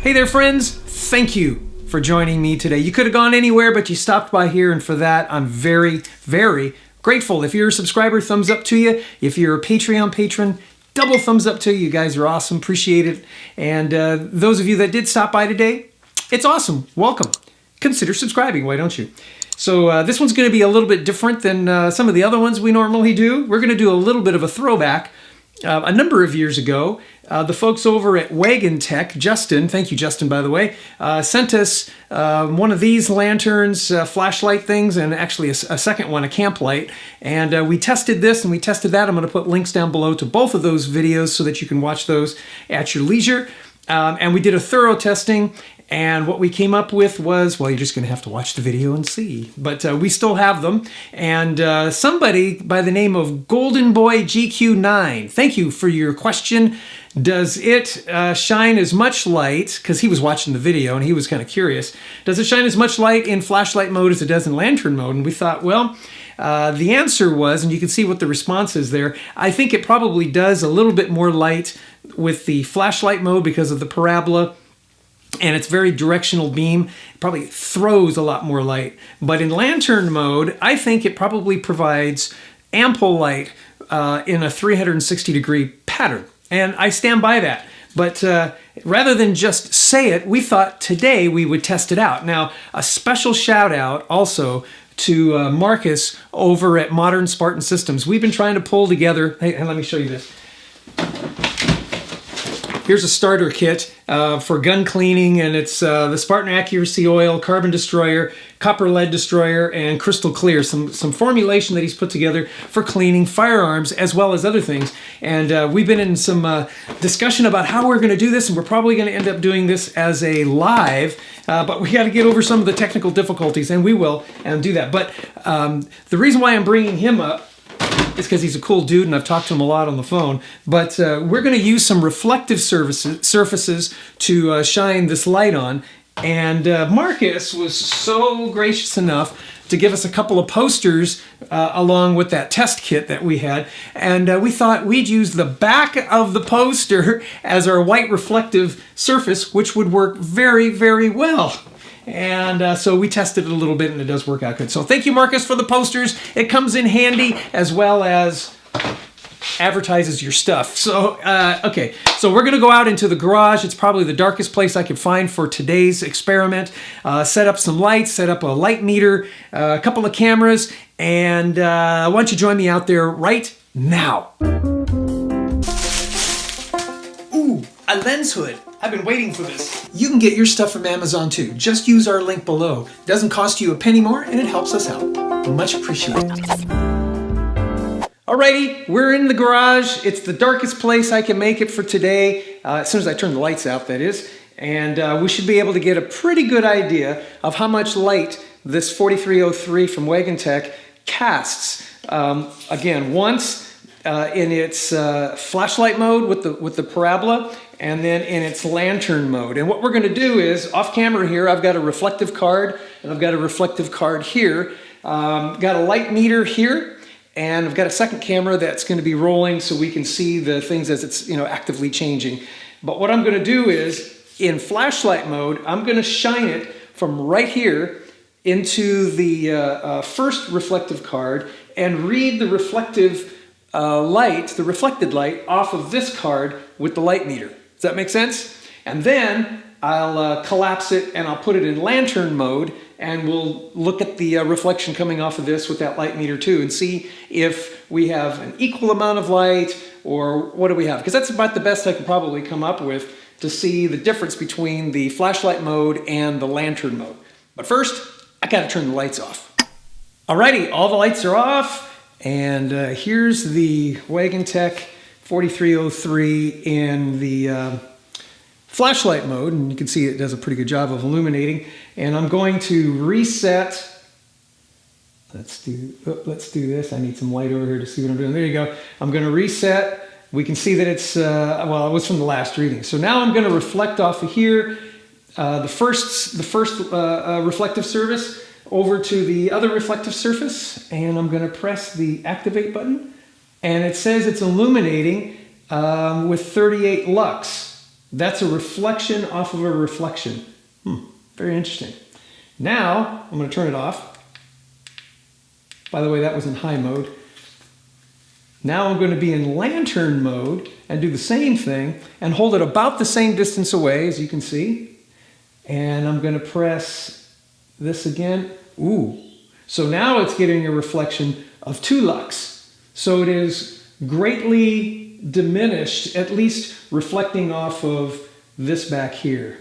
Hey there, friends. Thank you for joining me today. You could have gone anywhere, but you stopped by here, and for that, I'm very, very grateful. If you're a subscriber, thumbs up to you. If you're a Patreon patron, double thumbs up to you. You guys are awesome. Appreciate it. And those of you that did stop by today, it's awesome. Welcome. Consider subscribing. Why don't you? So this one's going to be a little bit different than some of the other ones we normally do. We're going to do a little bit of a throwback. A number of years ago, the folks over at Wagon Tech, Justin, thank you Justin by the way, sent us one of these lanterns, flashlight things, and actually a second one, a camp light. And we tested this and we tested that. I'm going to put links down below to both of those videos so that you can watch those at your leisure. And we did a thorough testing. And what we came up with was, well, you're just going to have to watch the video and see. But we still have them. And somebody by the name of Golden Boy GQ9, thank you for your question. Does it shine as much light, because he was watching the video and he was kind of curious, does it shine as much light in flashlight mode as it does in lantern mode? And we thought, well, the answer was, and you can see what the response is there, I think it probably does a little bit more light with the flashlight mode because of the parabola. And it's very directional beam. It probably throws a lot more light. But in lantern mode, I think it probably provides ample light in a 360 degree pattern. And I stand by that. But rather than just say it, we thought today we would test it out. Now, a special shout out also to Marcus over at Modern Spartan Systems. We've been trying to pull together, hey, let me show you this. Here's a starter kit for gun cleaning, and it's the Spartan Accuracy Oil, Carbon Destroyer, Copper Lead Destroyer, and Crystal Clear. Some formulation that he's put together for cleaning firearms as well as other things. And we've been in some discussion about how we're going to do this, and we're probably going to end up doing this as a live, but we got to get over some of the technical difficulties, and we will and do that. But the reason why I'm bringing him up is because he's a cool dude and I've talked to him a lot on the phone. But we're going to use some reflective surfaces to shine this light on. And Marcus was so gracious enough to give us a couple of posters along with that test kit that we had. And we thought we'd use the back of the poster as our white reflective surface, which would work very, very well. And so we tested it a little bit and it does work out good. So thank you, Marcus, for the posters. It comes in handy as well as advertises your stuff. So, okay, so we're going to go out into the garage. It's probably the darkest place I could find for today's experiment. Set up some lights, set up a light meter, a couple of cameras, and why don't you join me out there right now? Ooh, a lens hood. I've been waiting for this. You can get your stuff from Amazon too. Just use our link below. It doesn't cost you a penny more and it helps us out. Much appreciated. Alrighty, we're in the garage. It's the darkest place I can make it for today. As soon as I turn the lights out, that is. And we should be able to get a pretty good idea of how much light this 4303 from Wagon Tech casts. Again, once in its flashlight mode with the parabola, and then in its lantern mode. And what we're going to do is, off camera here, I've got a reflective card, and I've got a reflective card here. Got a light meter here, and I've got a second camera that's going to be rolling so we can see the things as it's actively changing. But what I'm going to do is, in flashlight mode, I'm going to shine it from right here into the first reflective card and read the reflective light, the reflected light, off of this card with the light meter. Does that make sense? And then I'll collapse it and I'll put it in lantern mode, and we'll look at the reflection coming off of this with that light meter too and see if we have an equal amount of light or what do we have. Because that's about the best I can probably come up with to see the difference between the flashlight mode and the lantern mode. But first, I gotta turn the lights off. Alrighty, all the lights are off, and here's the Wagon Tech 4303 in the flashlight mode, and you can see it does a pretty good job of illuminating. And I'm going to reset. Let's do this. I need some light over here to see what I'm doing. There you go. I'm going to reset. We can see that it's well, it was from the last reading. So now I'm going to reflect off of here, the first reflective surface over to the other reflective surface, and I'm going to press the activate button. And it says it's illuminating with 38 lux. That's a reflection off of a reflection. Very interesting. Now, I'm going to turn it off. By the way, that was in high mode. Now I'm going to be in lantern mode and do the same thing and hold it about the same distance away, as you can see. And I'm going to press this again. Ooh. So now it's getting a reflection of 2 lux. So it is greatly diminished, at least reflecting off of this back here.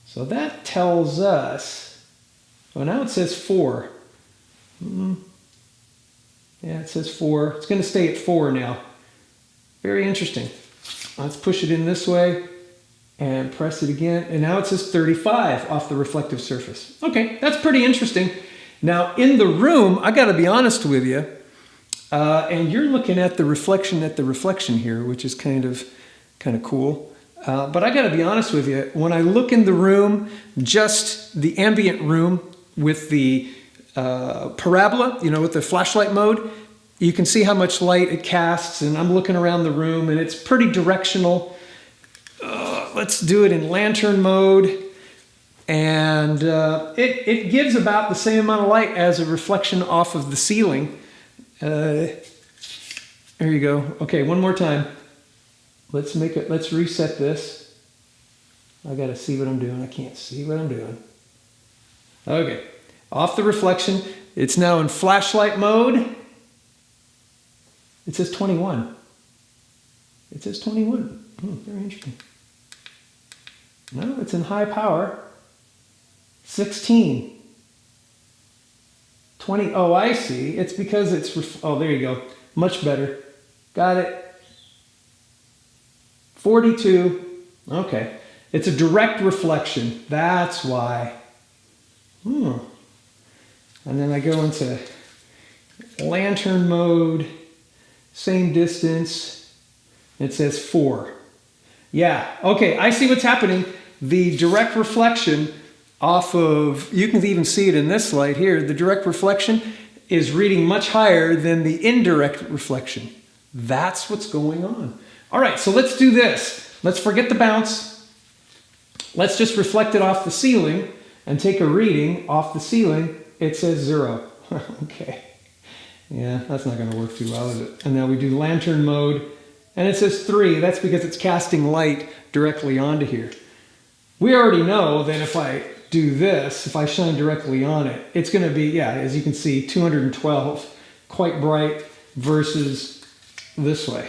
So that tells us, well, now it says 4. Yeah, it says 4. It's going to stay at 4 now. Very interesting. Let's push it in this way and press it again. And now it says 35 off the reflective surface. Okay, that's pretty interesting. Now, in the room, I got to be honest with you, and you're looking at the reflection here, which is kind of cool. But I got to be honest with you, when I look in the room, just the ambient room with the parabola, with the flashlight mode, you can see how much light it casts, and I'm looking around the room and it's pretty directional. Let's do it in lantern mode, and it gives about the same amount of light as a reflection off of the ceiling. There you go. Okay, one more time. Let's reset this. I gotta see what I'm doing. I can't see what I'm doing. Okay, off the reflection. It's now in flashlight mode. It says 21. It says 21. Very interesting. No, it's in high power. 16. 20. Oh, I see. It's because it's... Oh, there you go. Much better. Got it. 42. Okay. It's a direct reflection. That's why. And then I go into lantern mode. Same distance. It says 4. Yeah. Okay. I see what's happening. The direct reflection off of, you can even see it in this light here, the direct reflection is reading much higher than the indirect reflection. That's what's going on. All right, so let's do this. Let's forget the bounce. Let's just reflect it off the ceiling and take a reading off the ceiling. It says 0. Okay. Yeah, that's not going to work too well, is it? And now we do lantern mode, and it says 3. That's because it's casting light directly onto here. We already know that if I do this, if I shine directly on it, it's going to be, yeah, as you can see, 212, quite bright, versus this way,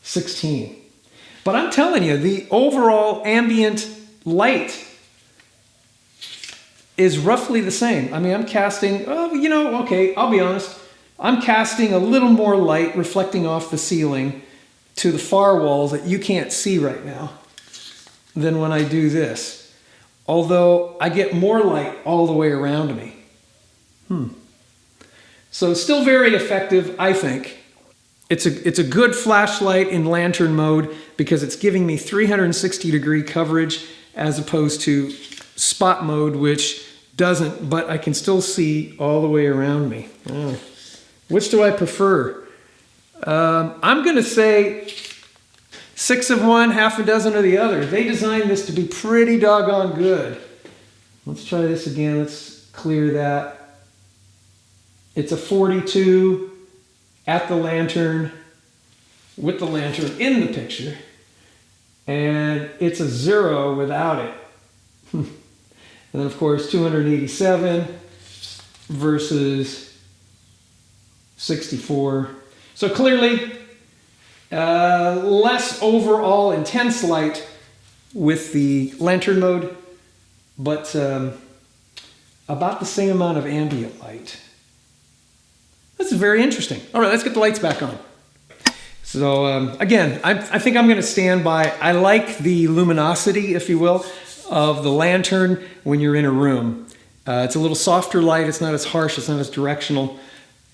16. But I'm telling you, the overall ambient light is roughly the same. I mean, I'm casting, okay, I'll be honest. I'm casting a little more light reflecting off the ceiling to the far walls that you can't see right now than when I do this. Although I get more light all the way around me. So still very effective, I think. It's a good flashlight in lantern mode because it's giving me 360-degree coverage as opposed to spot mode, which doesn't, but I can still see all the way around me. Which do I prefer? I'm going to say 6 of one, half a dozen of the other. They designed this to be pretty doggone good. Let's try this again. Let's clear that. It's a 42 at the lantern, with the lantern in the picture. And it's a 0 without it. And then, of course, 287 versus 64. So clearly, less overall intense light with the lantern mode, but about the same amount of ambient light. This is very interesting. All right, let's get the lights back on. So again, I think I'm going to stand by, I like the luminosity, if you will, of the lantern when you're in a room. It's a little softer light, it's not as harsh, it's not as directional.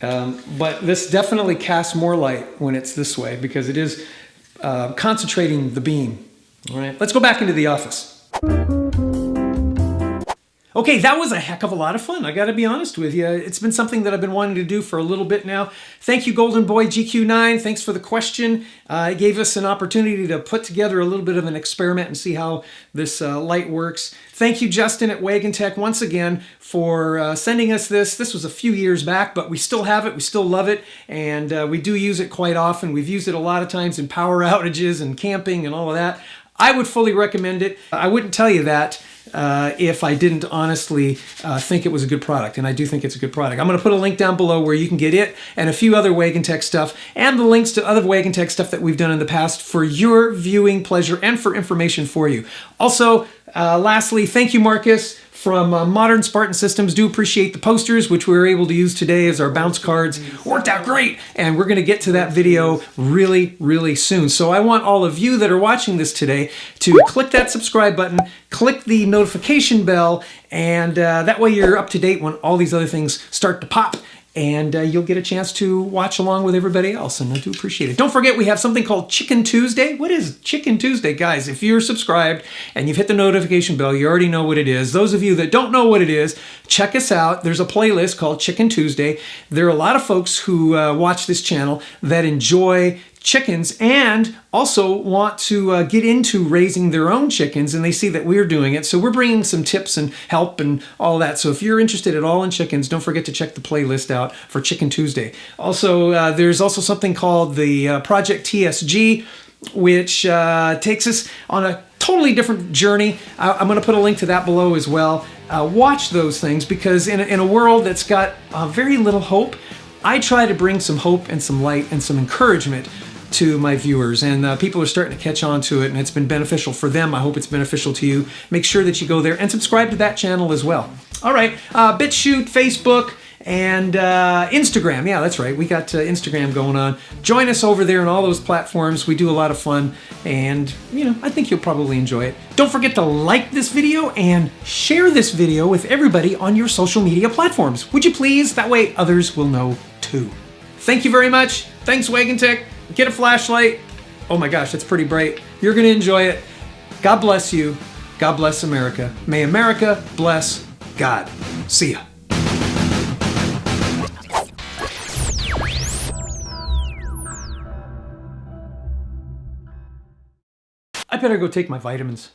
But this definitely casts more light when it's this way because it is concentrating the beam. All right, let's go back into the office. Okay, that was a heck of a lot of fun. I got to be honest with you. It's been something that I've been wanting to do for a little bit now. Thank you, Golden Boy GQ9. Thanks for the question. It gave us an opportunity to put together a little bit of an experiment and see how this light works. Thank you, Justin at Wagon Tech, once again for sending us this. This was a few years back, but we still have it. We still love it, and we do use it quite often. We've used it a lot of times in power outages and camping and all of that. I would fully recommend it. I wouldn't tell you that if I didn't honestly think it was a good product, and I do think it's a good product. I'm going to put a link down below where you can get it and a few other Wagon Tech stuff and the links to other Wagon Tech stuff that we've done in the past for your viewing pleasure and for information for you. Also, lastly, thank you, Marcus, from Modern Spartan Systems. Do appreciate the posters, which we were able to use today as our bounce cards. Worked out great, and we're going to get to that video really, really soon. So I want all of you that are watching this today to click that subscribe button, click the notification bell, and that way you're up to date when all these other things start to pop. And you'll get a chance to watch along with everybody else, and I do appreciate it. Don't forget, we have something called Chicken Tuesday. What is Chicken Tuesday? Guys, if you're subscribed and you've hit the notification bell, you already know what it is. Those of you that don't know what it is, check us out. There's a playlist called Chicken Tuesday. There are a lot of folks who watch this channel that enjoy chickens and also want to get into raising their own chickens, and they see that we're doing it. So we're bringing some tips and help and all that. So if you're interested at all in chickens, don't forget to check the playlist out for Chicken Tuesday. Also, there's also something called the Project TSG, which takes us on a totally different journey. I'm going to put a link to that below as well. Watch those things, because in a world that's got very little hope, I try to bring some hope and some light and some encouragement to my viewers, and people are starting to catch on to it, and it's been beneficial for them. I hope it's beneficial to you. Make sure that you go there and subscribe to that channel as well. All right, BitChute, Facebook, and Instagram. Yeah, that's right. We got Instagram going on. Join us over there on all those platforms. We do a lot of fun, and I think you'll probably enjoy it. Don't forget to like this video and share this video with everybody on your social media platforms. Would you please? That way others will know too. Thank you very much. Thanks, Wagon Tech. Get a flashlight. Oh my gosh, that's pretty bright. You're going to enjoy it. God bless you. God bless America. May America bless God. See ya. I better go take my vitamins.